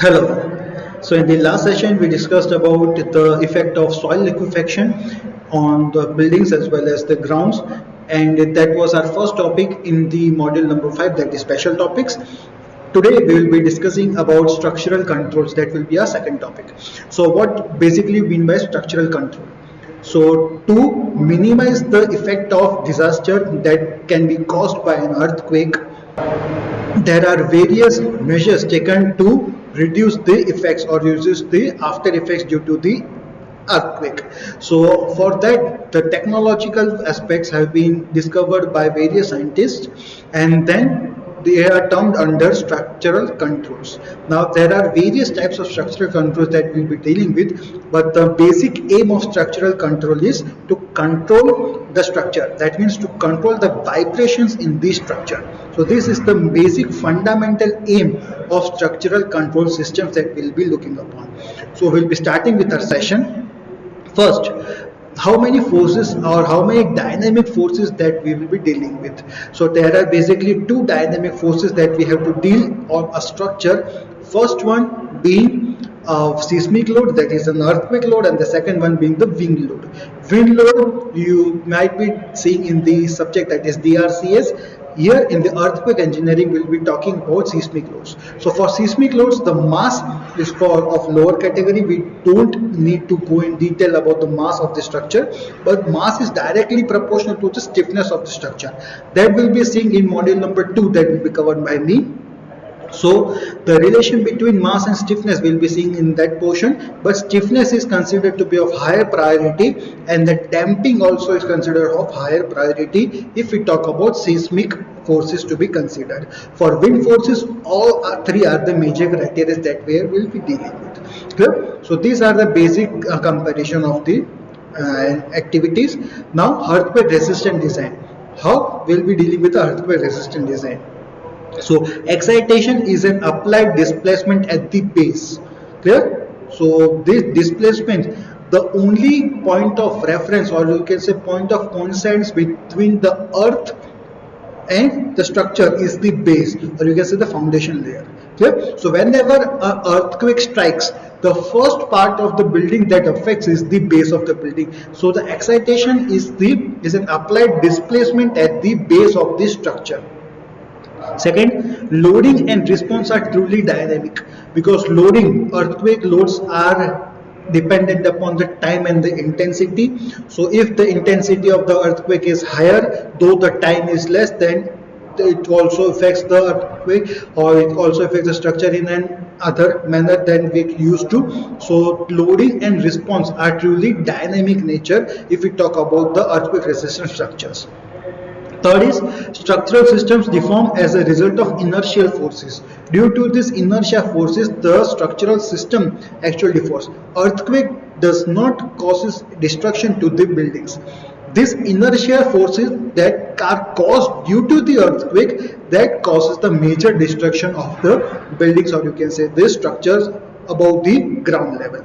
Hello. So in the last session we discussed about the effect of soil liquefaction on the buildings as well as the grounds, and that was our first topic in the module number 5, that is special topics. Today we will be discussing about structural controls. That will be our second topic. So what basically we mean by structural control? So to minimize the effect of disaster that can be caused by an earthquake, there are various measures taken to reduce the effects or reduce the after effects due to the earthquake. So for that, the technological aspects have been discovered by various scientists, and then they are termed under structural controls. Now there are various types of structural controls that we'll be dealing with, but the basic aim of structural control is to control the structure. That means to control the vibrations in the structure. So this is the basic fundamental aim of structural control systems that we'll be looking upon. So we'll be starting with our session. First, how many forces or how many dynamic forces that we will be dealing with. So there are basically two dynamic forces that we have to deal on a structure. First one being seismic load, that is an earthquake load, and the second one being the wind load. Wind load you might be seeing in the subject, that is DRCS. Here in the earthquake engineering we will be talking about seismic loads. So for seismic loads, the mass is of lower category. We don't need to go in detail about the mass of the structure, but mass is directly proportional to the stiffness of the structure. That will be seen in module number 2, that will be covered by me. So the relation between mass and stiffness will be seen in that portion, but stiffness is considered to be of higher priority, and the damping also is considered of higher priority if we talk about seismic forces to be considered. For wind forces, all three are the major criteria that we will be dealing with. Clear? So these are the basic comparison of the activities. Now earthquake resistant design. How we'll be dealing with the earthquake resistant design? So excitation is an applied displacement at the base. Clear? So this displacement, the only point of reference, or you can say point of coincidence between the earth and the structure, is the base, or you can say the foundation layer. Clear? So whenever an earthquake strikes, the first part of the building that affects is the base of the building. So the excitation is an applied displacement at the base of the structure. Second, loading and response are truly dynamic, because earthquake loads are dependent upon the time and the intensity. So if the intensity of the earthquake is higher, though the time is less, then it also affects the earthquake, or it also affects the structure in an other manner than we used to. So loading and response are truly dynamic nature if we talk about the earthquake resistant structures. Third is structural systems deform as a result of inertial forces. Due to these inertia forces, the structural system actually deforms. Earthquake does not cause destruction to the buildings. These inertia forces that are caused due to the earthquake, that causes the major destruction of the buildings, or you can say the structures above the ground level.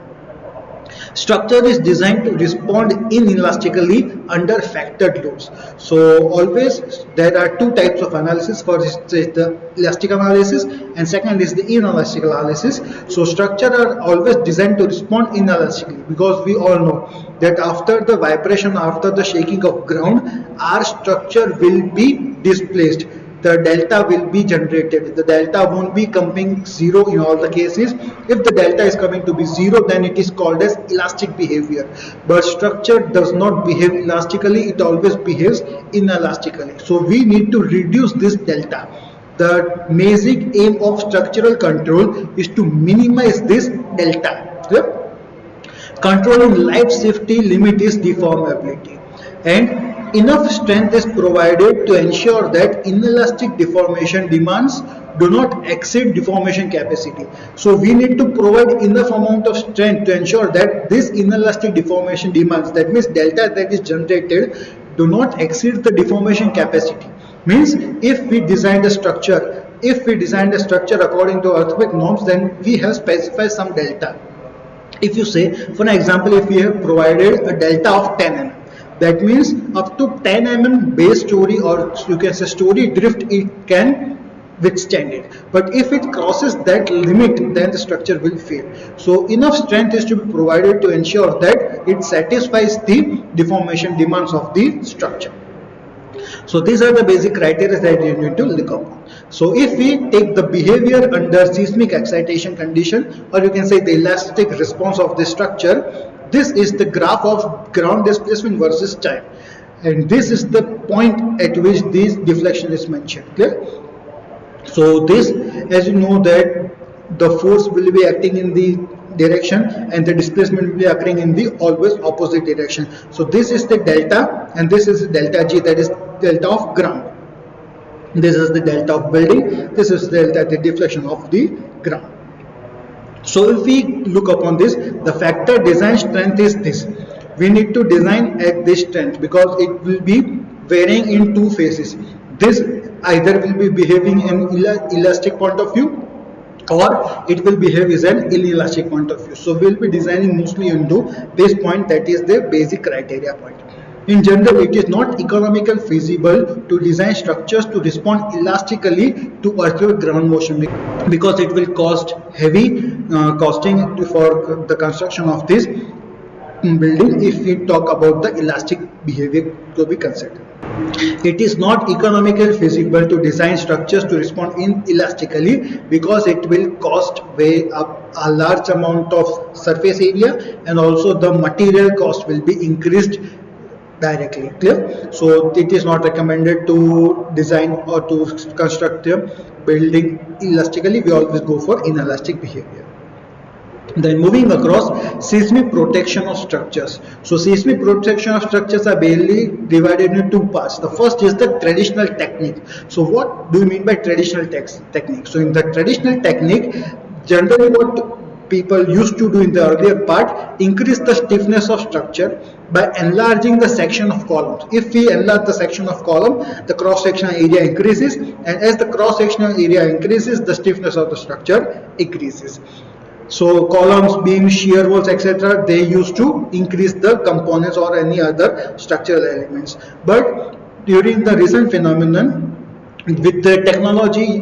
Structure is designed to respond inelastically under factored loads. So always there are two types of analysis. First is the elastic analysis, and second is the inelastic analysis. So structure are always designed to respond inelastically, because we all know that after the vibration, after the shaking of ground, our structure will be displaced. The delta will be generated. The delta won't be coming zero in all the cases. If the delta is coming to be zero, then it is called as elastic behavior. But structure does not behave elastically, it always behaves inelastically. So we need to reduce this delta. The basic aim of structural control is to minimize this delta. Yep. Controlling life safety limit is deformability, and enough strength is provided to ensure that inelastic deformation demands do not exceed deformation capacity. So we need to provide enough amount of strength to ensure that this inelastic deformation demands, that means delta that is generated, do not exceed the deformation capacity. Means if we design the structure according to earthquake norms, then we have specified some delta. If you say, for an example, if we have provided a delta of 10 mm, that means up to 10 mm base story, or you can say story drift, it can withstand it. But if it crosses that limit, then the structure will fail. So enough strength is to be provided to ensure that it satisfies the deformation demands of the structure. So these are the basic criteria that you need to look upon. So if we take the behavior under seismic excitation condition, or you can say the elastic response of the structure, this is the graph of ground displacement versus time, and this is the point at which this deflection is mentioned. Clear? So this, as you know, that the force will be acting in the direction and the displacement will be occurring in the always opposite direction. So this is the delta and this is delta G, that is delta of ground. This is the delta of building, this is delta the deflection of the ground. So if we look upon this, the factor design strength is this. We need to design at this strength because it will be varying in two phases. This either will be behaving in elastic point of view or it will behave as an inelastic point of view. So we will be designing mostly into this point, that is the basic criteria point. In general, it is not economical feasible to design structures to respond elastically to earthquake ground motion because it will cost heavy costing for the construction of this building if we talk about the elastic behavior to be considered. It is not economically feasible to design structures to respond inelastically because it will cost way up a large amount of surface area and also the material cost will be increased directly. Clear? So it is not recommended to design or to construct a building elastically. We always go for inelastic behavior. Then moving across, seismic protection of structures. So seismic protection of structures are mainly divided into two parts. The first is the traditional technique. So what do you mean by traditional technique? So in the traditional technique, generally what people used to do in the earlier part, increase the stiffness of structure by enlarging the section of columns. If we enlarge the section of column, the cross-sectional area increases, and as the cross-sectional area increases, the stiffness of the structure increases. So columns, beams, shear walls, etc., they used to increase the components or any other structural elements. But during the recent phenomenon, with the technology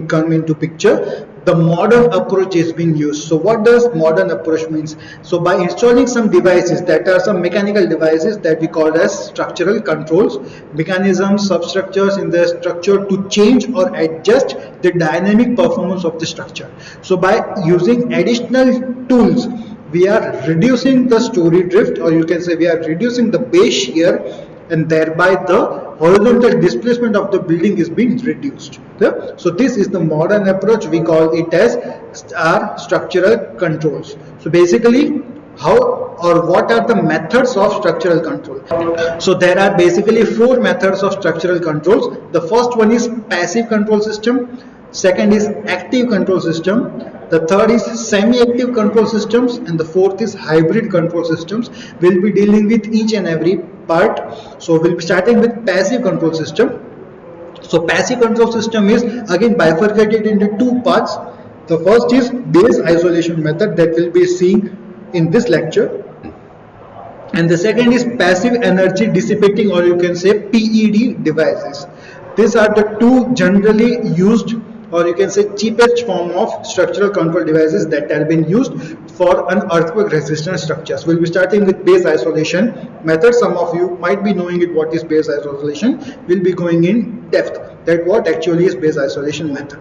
come into picture, the modern approach is being used. So what does modern approach means? So by installing some devices that are some mechanical devices that we call as structural controls, mechanisms, substructures in the structure to change or adjust the dynamic performance of the structure. So by using additional tools, we are reducing the story drift, or you can say we are reducing the base shear, and thereby the horizontal displacement of the building is being reduced. Okay? So this is the modern approach. We call it as our structural controls. So basically, how or what are the methods of structural control? So there are basically four methods of structural controls. The first one is passive control system. Second is active control system. The third is semi-active control systems, and the fourth is hybrid control systems. We'll be dealing with each and every part. So we'll be starting with passive control system. So passive control system is again bifurcated into two parts. The first is base isolation method that we'll be seeing in this lecture, and the second is passive energy dissipating, or you can say PED devices. These are the two generally used, or you can say cheapest form of structural control devices that have been used for an earthquake resistant structures. We'll be starting with base isolation method. Some of you might be knowing it, what is base isolation. We'll be going in depth that what actually is base isolation method.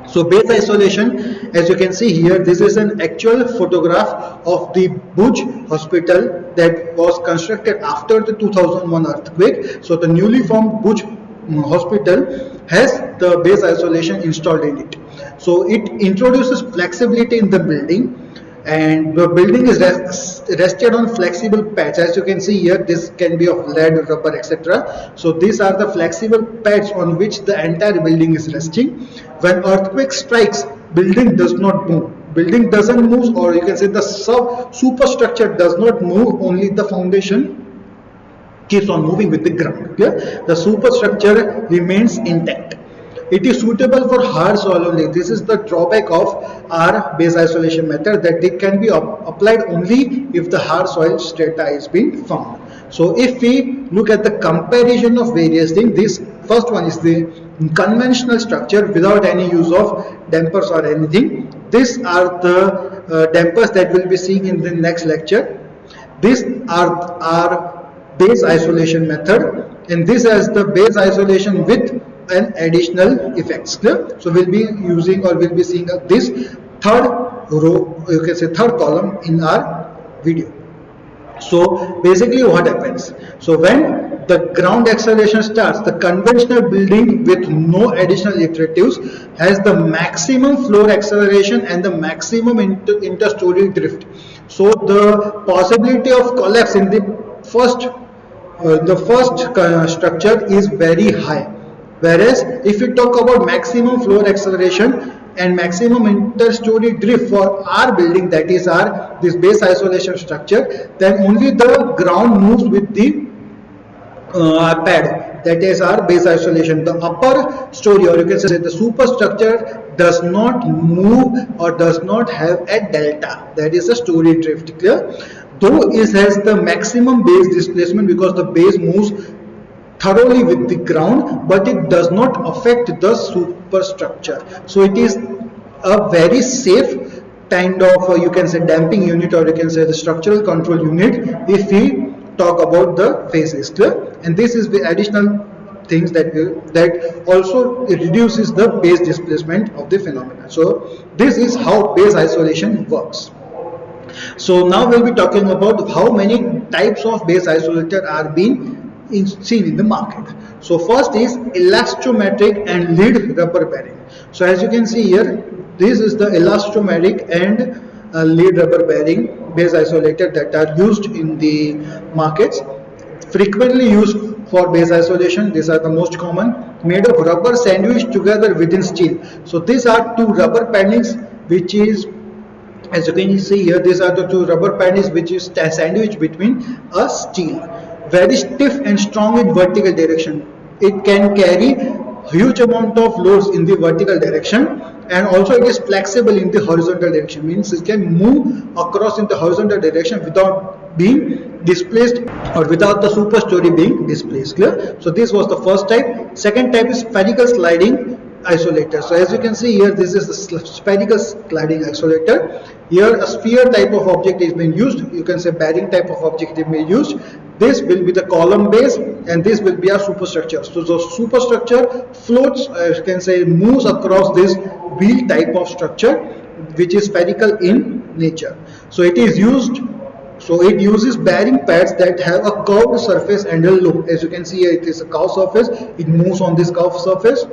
So base isolation, as you can see here, this is an actual photograph of the Bhuj hospital that was constructed after the 2001 earthquake. So the newly formed Bhuj hospital has the base isolation installed in it. So it introduces flexibility in the building, and the building is rested on flexible pads. As you can see here, this can be of lead, rubber, etc. So these are the flexible pads on which the entire building is resting. When earthquake strikes, building does not move. Building doesn't move, or you can say the superstructure does not move, only the foundation keeps on moving with the ground. Yeah? The superstructure remains intact. It is suitable for hard soil only. This is the drawback of our base isolation method, that it can be applied only if the hard soil strata is being found. So if we look at the comparison of various things, this first one is the conventional structure without any use of dampers or anything. These are the dampers that we'll be seeing in the next lecture. These are our base isolation method, and this has the base isolation with an additional effects. Clear? So we'll be using, or we'll be seeing this third row, you can say third column in our video. So basically what happens? So when the ground acceleration starts, the conventional building with no additional iteratives has the maximum floor acceleration and the maximum inter-story drift. So the possibility of collapse in the first structure is very high. Whereas if we talk about maximum floor acceleration and maximum inter-story drift for our building, that is our this base isolation structure, then only the ground moves with the pad, that is our base isolation. The upper story, or you can say the superstructure, does not move or does not have a delta, that is a story drift. Clear? Though it has the maximum base displacement because the base moves thoroughly with the ground, but it does not affect the superstructure. So it is a very safe kind of you can say damping unit, or you can say the structural control unit, if we talk about the phases. Clear? And this is the additional things that also reduces the base displacement of the phenomena. So this is how base isolation works. So now we'll be talking about how many types of base isolator are being seen in the market. So first is elastometric and lead rubber bearing. So as you can see here, this is the elastomeric and lead rubber bearing base isolator that are used in the markets, frequently used for base isolation. These are the most common, made of rubber sandwiched together within steel. So these are two rubber paddings, which is, as you can see here, these are the two rubber paddings which is sandwiched between a steel. Very stiff and strong in vertical direction. It can carry huge amount of loads in the vertical direction, and also it is flexible in the horizontal direction, means it can move across in the horizontal direction without being displaced or without the superstory being displaced. Clear? So this was the first type. Second type is spherical sliding isolator. So as you can see here, this is the spherical sliding isolator. Here a sphere type of object is being used, you can say bearing type of object is being used. This will be the column base and this will be a superstructure. So the superstructure floats, you can say moves across this wheel type of structure, which is spherical in nature. So it is used, so it uses bearing pads that have a curved surface and a loop. As you can see here, it is a curved surface, it moves on this curved surface.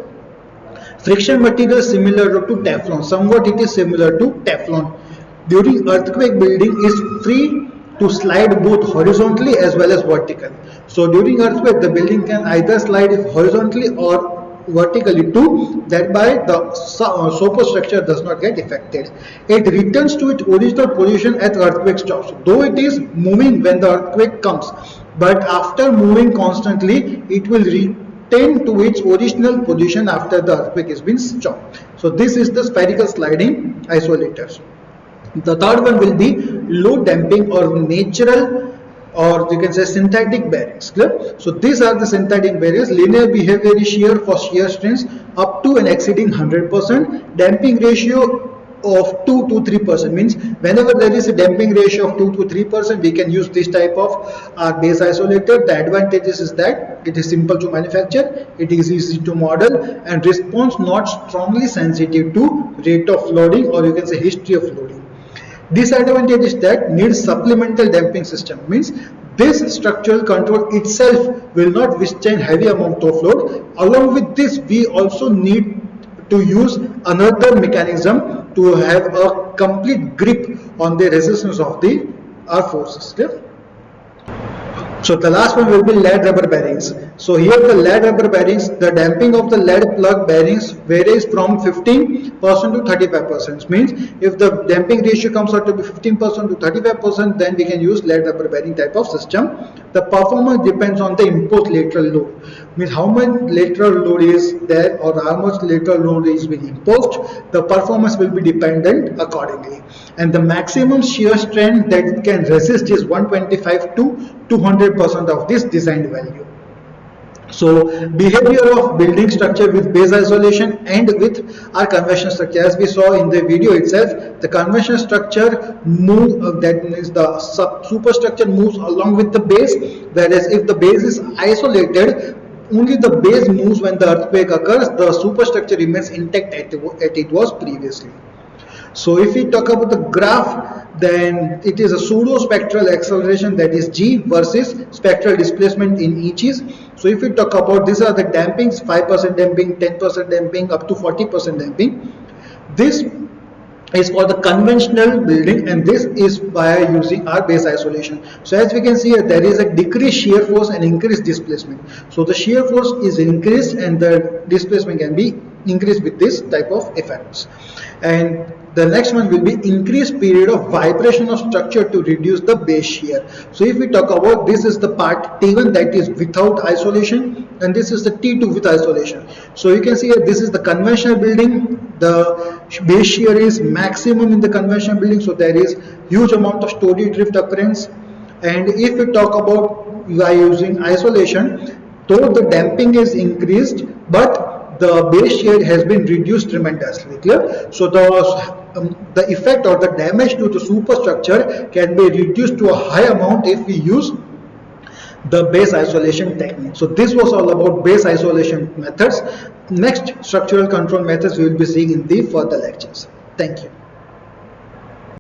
Friction material similar to Teflon, somewhat it is similar to Teflon. During earthquake, building is free to slide both horizontally as well as vertically. So during earthquake, the building can either slide horizontally or vertically too, thereby the superstructure does not get affected. It returns to its original position as earthquake stops, though it is moving when the earthquake comes, but after moving constantly, it will return to its original position after the earthquake has been stopped. So this is the spherical sliding isolators. The third one will be low damping or natural, or you can say synthetic bearings. Clear? So these are the synthetic bearings. Linear behavior is shear for shear strengths up to and exceeding 100%. Damping ratio of 2 to 3%, means whenever there is a damping ratio of 2 to 3%, we can use this type of base isolator. The advantages is that it is simple to manufacture, it is easy to model, and response not strongly sensitive to rate of loading, or you can say history of loading. Disadvantage is that needs supplemental damping system, means this structural control itself will not withstand heavy amount of load. Along with this, we also need to use another mechanism to have a complete grip on the resistance of the our forces. Clear? So the last one will be lead rubber bearings. So here the lead rubber bearings, the damping of the lead plug bearings varies from 15% to 35%. Means if the damping ratio comes out to be 15% to 35%, then we can use lead rubber bearing type of system. The performance depends on the imposed lateral load. Means how much lateral load is there or how much lateral load is being imposed, the performance will be dependent accordingly. And the maximum shear strength that it can resist is 125 to 200% of this designed value. So behavior of building structure with base isolation and with our conventional structure, as we saw in the video itself, the conventional structure that means the superstructure moves along with the base, whereas if the base is isolated, only the base moves when the earthquake occurs, the superstructure remains intact at it was previously. So if we talk about the graph, then it is a pseudo spectral acceleration, that is G, versus spectral displacement in inches. So if we talk about, these are the dampings, 5% damping, 10% damping, up to 40% damping. This is for the conventional building, and this is by using our base isolation. So as we can see here, there is a decreased shear force and increased displacement. So the shear force is increased and the displacement can be increased with this type of effects. And the next one will be increased period of vibration of structure to reduce the base shear. So if we talk about, this is the part T1 that is without isolation, and this is the T2 with isolation. So you can see here, this is the conventional building. The base shear is maximum in the conventional building, so there is huge amount of story drift occurrence. And if we talk about by using isolation, though the damping is increased, but the base shear has been reduced tremendously. Clear? So the effect or the damage to the superstructure can be reduced to a high amount if we use the base isolation technique. So this was all about base isolation methods. Next structural control methods we will be seeing in the further lectures. Thank you.